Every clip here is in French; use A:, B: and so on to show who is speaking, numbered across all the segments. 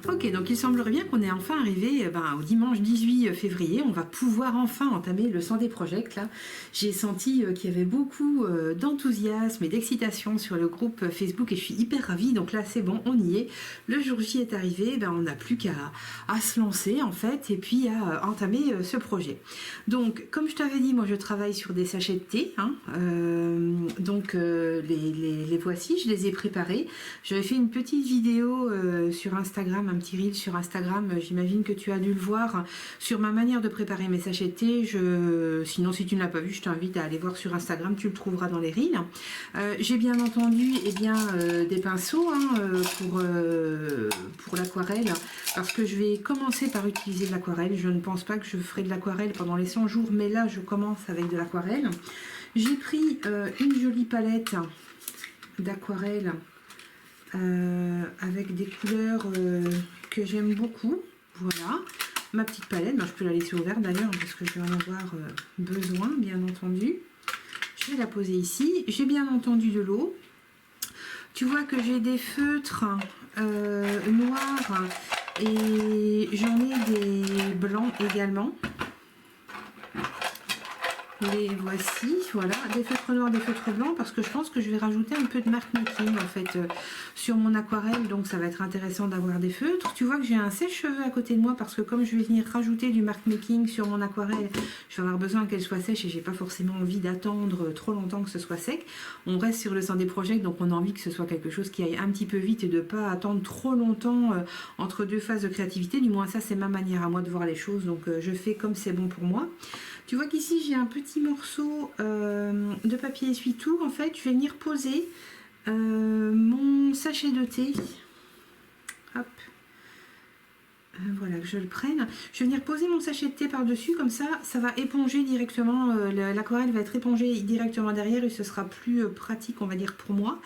A: Ok, donc il semblerait bien qu'on est enfin arrivé au dimanche 18 février. On va pouvoir enfin entamer le Sunday Project. Là, j'ai senti qu'il y avait beaucoup d'enthousiasme et d'excitation sur le groupe Facebook et je suis hyper ravie. Donc là, c'est bon, on y est. Le jour J est arrivé. On n'a plus qu'à se lancer en fait et puis à entamer ce projet. Donc, comme je t'avais dit, moi je travaille sur des sachets de thé. Les voici, je les ai préparés. J'avais fait une petite vidéo sur Instagram, un petit reel sur Instagram, j'imagine que tu as dû le voir, sur ma manière de préparer mes sachets de thé. Sinon, si tu ne l'as pas vu, je t'invite à aller voir sur Instagram, tu le trouveras dans les reels. J'ai bien entendu des pinceaux pour l'aquarelle, parce que je vais commencer par utiliser de l'aquarelle. Je ne pense pas que je ferai de l'aquarelle pendant les 100 jours, mais là, je commence avec de l'aquarelle. J'ai pris une jolie palette d'aquarelle avec des couleurs que j'aime beaucoup. Voilà, ma petite palette, je peux la laisser ouverte d'ailleurs parce que je vais en avoir besoin, bien entendu. Je vais la poser ici. J'ai bien entendu de l'eau. Tu vois que j'ai des feutres noirs et j'en ai des blancs également. Les voici, voilà, des feutres noirs, des feutres blancs, parce que je pense que je vais rajouter un peu de mark making en fait sur mon aquarelle, donc ça va être intéressant d'avoir des feutres. Tu vois que j'ai un sèche-cheveux à côté de moi, parce que comme je vais venir rajouter du mark making sur mon aquarelle, je vais avoir besoin qu'elle soit sèche et j'ai pas forcément envie d'attendre trop longtemps que ce soit sec. On reste sur le Sunday Project, donc on a envie que ce soit quelque chose qui aille un petit peu vite et de pas attendre trop longtemps entre deux phases de créativité. Du moins ça c'est ma manière à moi de voir les choses, donc je fais comme c'est bon pour moi. Tu vois qu'ici j'ai un petit morceau de papier essuie-tout. En fait, je vais venir poser mon sachet de thé. Hop. Voilà, que je le prenne. Je vais venir poser mon sachet de thé par-dessus, comme ça, ça va éponger directement, l'aquarelle va être épongée directement derrière et ce sera plus pratique, on va dire, pour moi.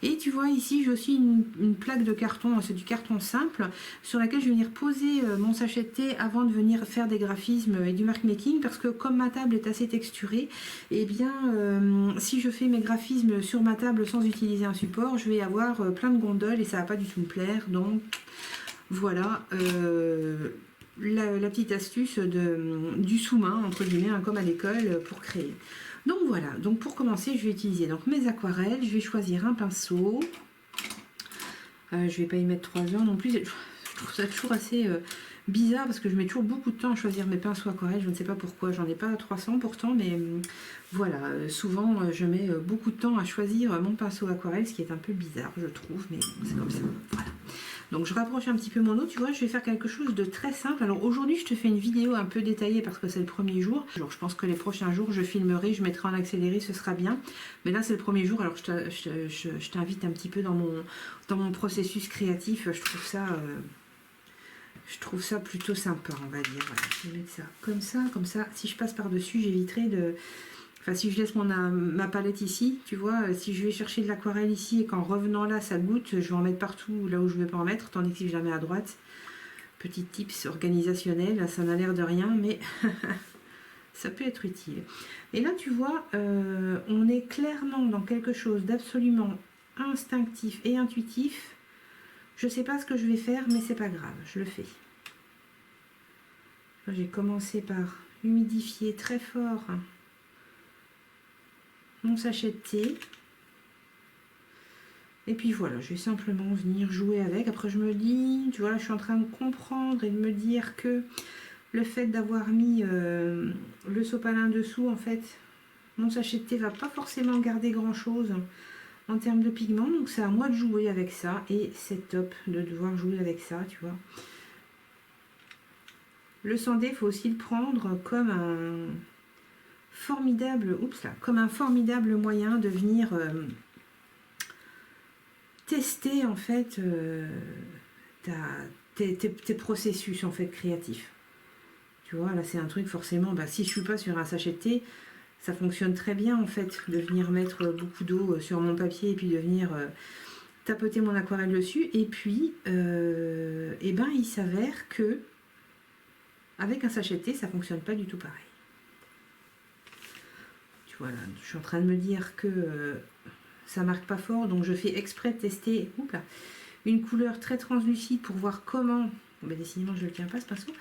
A: Et tu vois, ici, j'ai aussi une plaque de carton, c'est du carton simple, sur laquelle je vais venir poser mon sachet de thé avant de venir faire des graphismes et du mark making, parce que comme ma table est assez texturée, et bien, si je fais mes graphismes sur ma table sans utiliser un support, je vais avoir plein de gondoles et ça va pas du tout me plaire, donc... Voilà la petite astuce du sous-main, entre guillemets, comme à l'école, pour créer. Donc voilà, donc pour commencer, je vais utiliser donc mes aquarelles, je vais choisir un pinceau. Je ne vais pas y mettre 3 heures non plus, je trouve ça toujours assez bizarre parce que je mets toujours beaucoup de temps à choisir mes pinceaux aquarelles, je ne sais pas pourquoi, j'en ai pas 300 pourtant, mais voilà, souvent je mets beaucoup de temps à choisir mon pinceau aquarelle, ce qui est un peu bizarre, je trouve, mais c'est comme ça, voilà. Donc je rapproche un petit peu mon eau, tu vois, je vais faire quelque chose de très simple. Alors aujourd'hui je te fais une vidéo un peu détaillée parce que c'est le premier jour. Alors, je pense que les prochains jours je filmerai, je mettrai en accéléré, ce sera bien. Mais là c'est le premier jour, alors je t'invite un petit peu dans mon processus créatif. Je trouve ça plutôt sympa, on va dire. Voilà, je vais mettre ça comme ça. Si je passe par-dessus, j'éviterai de... Enfin, si je laisse ma palette ici, tu vois, si je vais chercher de l'aquarelle ici et qu'en revenant là, ça goûte, je vais en mettre partout là où je ne veux pas en mettre, tandis que si je la mets à droite, petit tips organisationnel, ça n'a l'air de rien, mais ça peut être utile. Et là, tu vois, on est clairement dans quelque chose d'absolument instinctif et intuitif. Je ne sais pas ce que je vais faire, mais c'est pas grave, je le fais. J'ai commencé par humidifier très fort mon sachet de thé. Et puis voilà, je vais simplement venir jouer avec. Après je me dis, tu vois, là, je suis en train de comprendre et de me dire que le fait d'avoir mis le sopalin dessous, en fait, mon sachet de thé va pas forcément garder grand chose en termes de pigments. Donc c'est à moi de jouer avec ça et c'est top de devoir jouer avec ça, tu vois. Le Sunday, il faut aussi le prendre comme un formidable, comme un formidable moyen de venir tester en fait tes processus en fait créatifs. Tu vois, là c'est un truc forcément, si je suis pas sur un sachet de thé, ça fonctionne très bien en fait de venir mettre beaucoup d'eau sur mon papier et puis de venir tapoter mon aquarelle dessus. Et puis, il s'avère que avec un sachet de thé, ça fonctionne pas du tout pareil. Tu vois là, je suis en train de me dire que ça marque pas fort, donc je fais exprès de tester. une couleur très translucide pour voir comment, ben décidément je ne le tiens pas ce pinceau,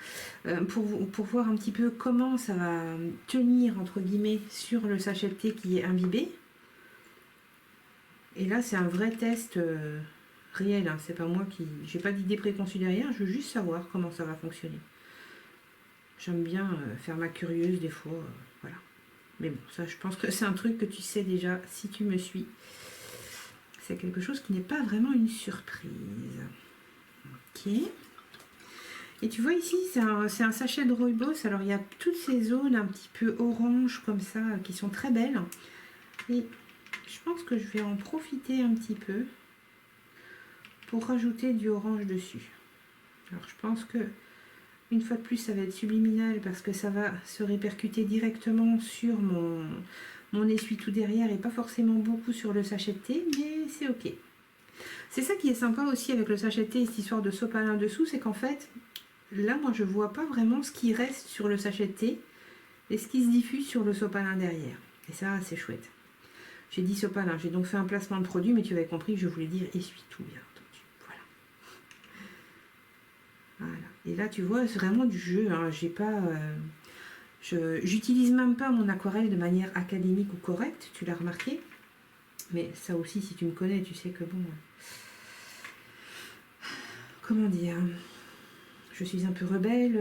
A: pour voir un petit peu comment ça va tenir entre guillemets sur le sachet de thé qui est imbibé. Et là c'est un vrai test réel, hein. C'est pas moi qui, j'ai pas d'idée préconçue derrière, je veux juste savoir comment ça va fonctionner. J'aime bien faire ma curieuse des fois, voilà. Mais bon, ça je pense que c'est un truc que tu sais déjà si tu me suis. C'est quelque chose qui n'est pas vraiment une surprise. Ok. Et tu vois ici, c'est un sachet de Rooibos. Alors il y a toutes ces zones un petit peu orange comme ça, qui sont très belles. Et je pense que je vais en profiter un petit peu pour rajouter du orange dessus. Alors je pense que une fois de plus, ça va être subliminal parce que ça va se répercuter directement sur mon essuie-tout derrière et pas forcément beaucoup sur le sachet de thé, mais c'est ok. C'est ça qui est sympa aussi avec le sachet de thé et cette histoire de sopalin dessous, c'est qu'en fait, là, moi, je vois pas vraiment ce qui reste sur le sachet de thé et ce qui se diffuse sur le sopalin derrière. Et ça, c'est chouette. J'ai dit sopalin, j'ai donc fait un placement de produit, mais tu avais compris que je voulais dire essuie-tout, bien entendu. Voilà. Voilà. Et là, tu vois, c'est vraiment du jeu. Hein. J'ai pas, j'utilise même pas mon aquarelle de manière académique ou correcte, tu l'as remarqué. Mais ça aussi, si tu me connais, tu sais que bon... Comment dire, je suis un peu rebelle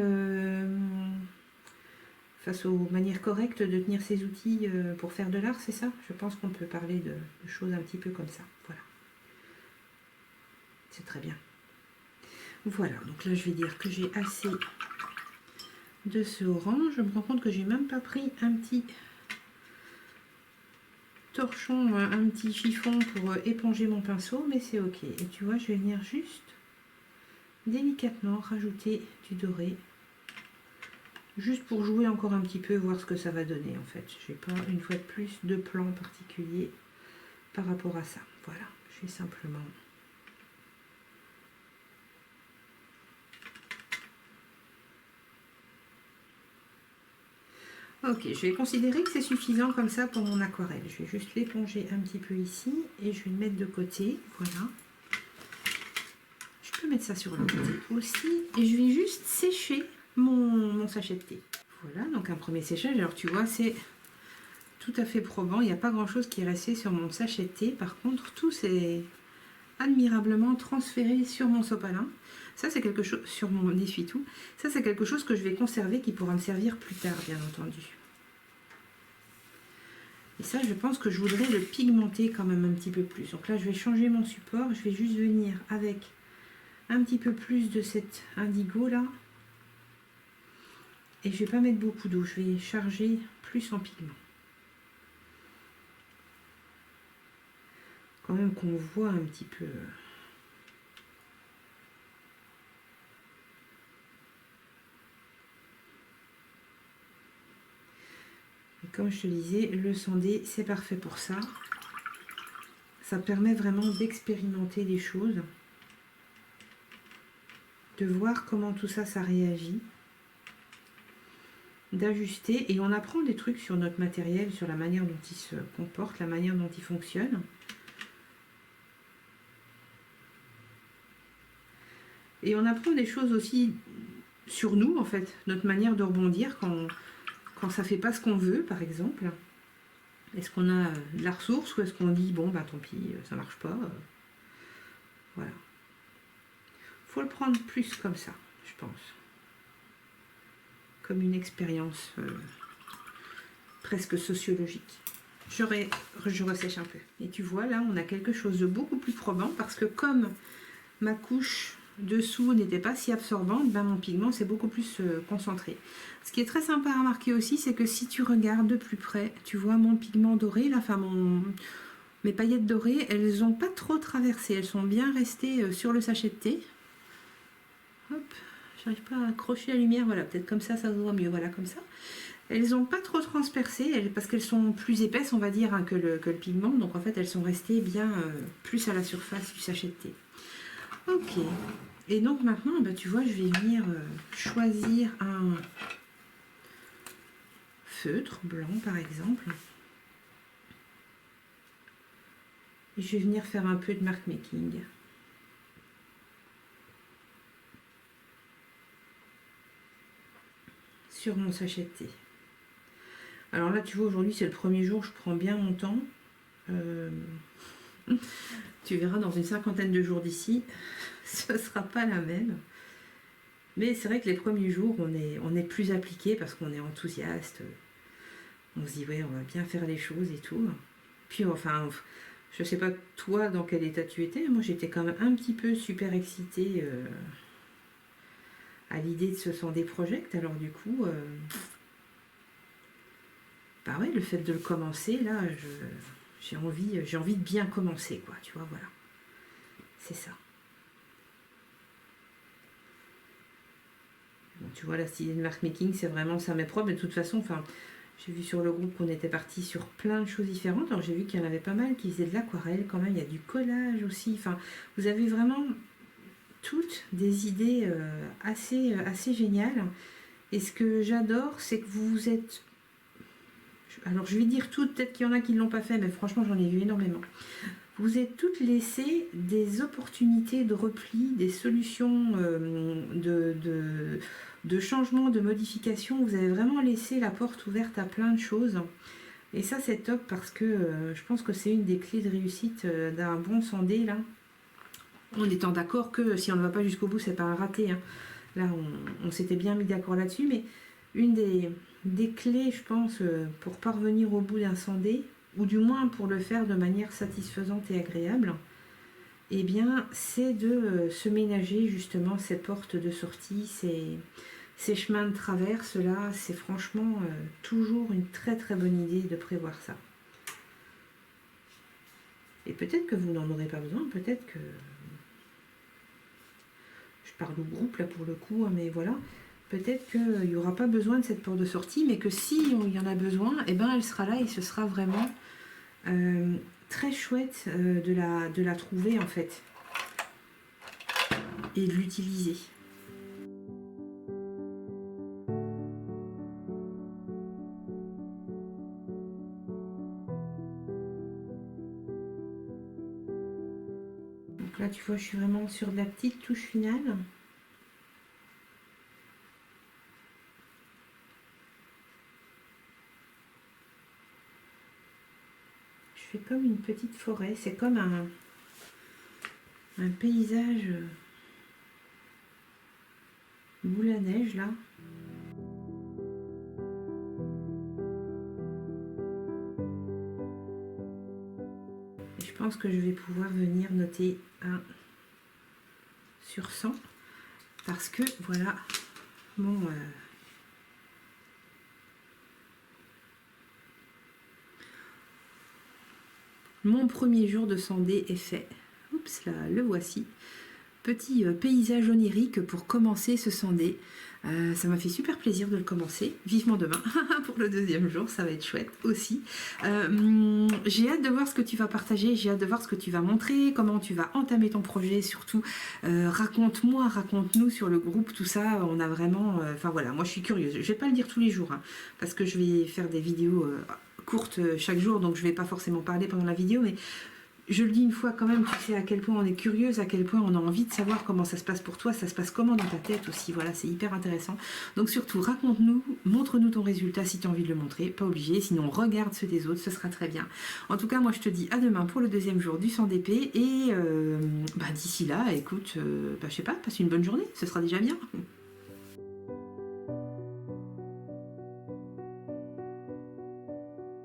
A: face aux manières correctes de tenir ses outils pour faire de l'art, c'est ça? Je pense qu'on peut parler de choses un petit peu comme ça. Voilà. C'est très bien. Voilà, donc là je vais dire que j'ai assez de ce orange. Je me rends compte que j'ai même pas pris un petit torchon, un petit chiffon pour éponger mon pinceau, mais c'est ok. Et tu vois, je vais venir juste délicatement rajouter du doré, juste pour jouer encore un petit peu, voir ce que ça va donner en fait. J'ai pas une fois de plus de plan particulier par rapport à ça. Voilà, je vais simplement... Ok, je vais considérer que c'est suffisant comme ça pour mon aquarelle. Je vais juste l'éponger un petit peu ici et je vais le mettre de côté. Voilà. Je peux mettre ça sur le côté aussi. Et je vais juste sécher mon sachet de thé. Voilà, donc un premier séchage. Alors tu vois, c'est tout à fait probant. Il n'y a pas grand chose qui est resté sur mon sachet de thé. Par contre, tout s'est admirablement transféré sur mon sopalin. Ça, c'est quelque chose, sur mon essuie-tout. Ça, c'est quelque chose que je vais conserver, qui pourra me servir plus tard, bien entendu. Et ça, je pense que je voudrais le pigmenter quand même un petit peu plus. Donc là, je vais changer mon support. Je vais juste venir avec un petit peu plus de cet indigo là. Et je vais pas mettre beaucoup d'eau. Je vais charger plus en pigment. Quand même qu'on voit un petit peu... Et comme je te disais, le 100D, c'est parfait pour ça. Ça permet vraiment d'expérimenter les choses, de voir comment tout ça, ça réagit, d'ajuster. Et on apprend des trucs sur notre matériel, sur la manière dont il se comporte, la manière dont il fonctionne. Et on apprend des choses aussi sur nous, en fait, notre manière de rebondir quand ça fait pas ce qu'on veut, par exemple. Est-ce qu'on a de la ressource ou est-ce qu'on dit, bon, bah tant pis, ça marche pas. Voilà. Faut le prendre plus comme ça, je pense. Comme une expérience presque sociologique. Je ressèche un peu. Et tu vois, là, on a quelque chose de beaucoup plus probant parce que comme ma couche dessous n'était pas si absorbante, ben mon pigment s'est beaucoup plus concentré. Ce qui est très sympa à remarquer aussi, c'est que si tu regardes de plus près, tu vois mon pigment doré, là, enfin mes paillettes dorées, elles n'ont pas trop traversé, elles sont bien restées sur le sachet de thé. Hop, j'arrive pas à accrocher la lumière, voilà, peut-être comme ça se voit mieux, voilà, comme ça. Elles n'ont pas trop transpercé, parce qu'elles sont plus épaisses, on va dire, hein, que le pigment, donc en fait elles sont restées bien plus à la surface du sachet de thé. Ok, et donc maintenant, bah, tu vois, je vais venir choisir un feutre blanc par exemple. Et je vais venir faire un peu de mark making. sur mon sachet de thé. Alors là, tu vois, aujourd'hui, c'est le premier jour, je prends bien mon temps. Tu verras, dans une cinquantaine de jours d'ici, ce ne sera pas la même. Mais c'est vrai que les premiers jours, on est plus appliqué parce qu'on est enthousiaste. On se dit, ouais, on va bien faire les choses et tout. Puis, enfin, je sais pas toi dans quel état tu étais. Moi, j'étais quand même un petit peu super excitée à l'idée de ce Sunday Project. Alors du coup, bah ouais, le fait de le commencer, là, j'ai envie de bien commencer, quoi. Tu vois, voilà. C'est ça. Bon, tu vois, la style de mark making, c'est vraiment ça m'est propre. Mais de toute façon, enfin, j'ai vu sur le groupe qu'on était parti sur plein de choses différentes. Alors j'ai vu qu'il y en avait pas mal qui faisaient de l'aquarelle quand même. Il y a du collage aussi. Enfin, vous avez vraiment toutes des idées assez géniales. Et ce que j'adore, c'est que vous êtes... Alors je vais dire toutes, peut-être qu'il y en a qui ne l'ont pas fait, mais franchement j'en ai vu énormément. Vous êtes toutes laissées des opportunités de repli, des solutions de changement, de modification. Vous avez vraiment laissé la porte ouverte à plein de choses. Et ça c'est top parce que je pense que c'est une des clés de réussite d'un bon Sunday là. En étant d'accord que si on ne va pas jusqu'au bout, c'est pas un raté. Hein. Là, on s'était bien mis d'accord là-dessus, mais une des clés, je pense, pour parvenir au bout d'un Sunday, ou du moins pour le faire de manière satisfaisante et agréable, eh bien, c'est de se ménager justement ces portes de sortie, ces chemins de traverse. Là, c'est franchement toujours une très très bonne idée de prévoir ça. Et peut-être que vous n'en aurez pas besoin, peut-être que... Je parle au groupe là pour le coup, mais voilà, peut-être qu'il n'y aura pas besoin de cette porte de sortie, mais que si il y en a besoin, eh ben elle sera là et ce sera vraiment très chouette de la trouver en fait et de l'utiliser. Donc là tu vois, je suis vraiment sur de la petite touche finale. Je fais comme une petite forêt, c'est comme un paysage boule à neige là. Et je pense que je vais pouvoir venir noter 1 sur 100 parce que voilà mon premier jour de Sunday est fait. Oups là, le voici. Petit paysage onirique pour commencer ce Sunday. Ça m'a fait super plaisir de le commencer. Vivement demain pour le deuxième jour, ça va être chouette aussi. J'ai hâte de voir ce que tu vas partager, j'ai hâte de voir ce que tu vas montrer, comment tu vas entamer ton projet, surtout raconte-moi, raconte-nous sur le groupe, tout ça. On a vraiment... Enfin voilà, moi je suis curieuse. Je vais pas le dire tous les jours, hein, parce que je vais faire des vidéos courtes chaque jour, donc je vais pas forcément parler pendant la vidéo, mais... Je le dis une fois quand même, tu sais à quel point on est curieuse, à quel point on a envie de savoir comment ça se passe pour toi, ça se passe comment dans ta tête aussi, voilà, c'est hyper intéressant. Donc surtout, raconte-nous, montre-nous ton résultat si tu as envie de le montrer, pas obligé, sinon regarde ceux des autres, ce sera très bien. En tout cas, moi je te dis à demain pour le deuxième jour du Sunday et d'ici là, écoute, je sais pas, passe une bonne journée, ce sera déjà bien.